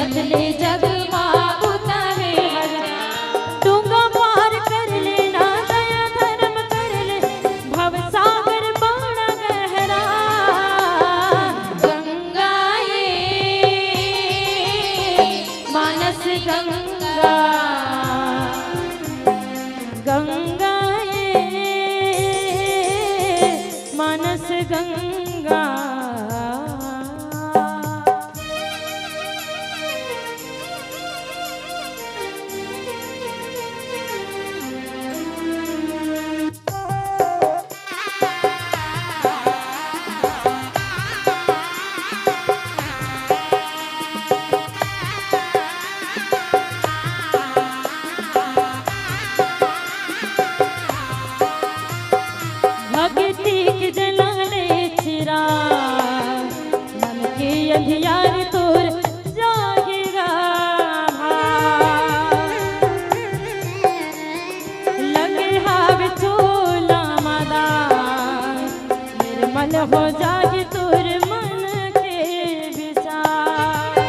अगले जग मागुता है डूंगा पार कर लेना दया धर्म कर ले भव सागर बड़ा गहरा गंगाए मानस गंगा गंगाए मानस गंगा। भक्ति के जलाले चिरा मन के अंधियार तोर जागेगा लगे हाव चोला मदा निर्मल हो जाए तोर मन के विचार।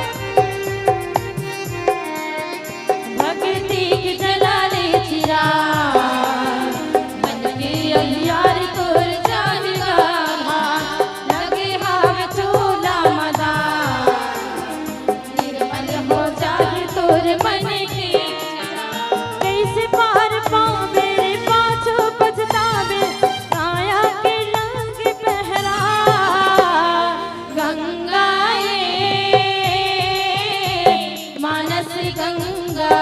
भक्ति के जलाले चिरा कैसे पार पावे रे पाछो पछतावे काया के लंग पहरा गंगाए मानस गंगा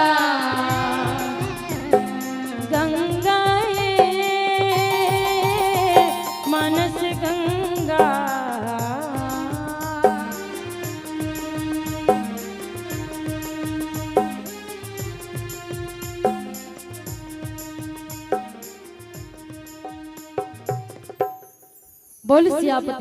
गंगाए मानस गंगा। बोल सियापति।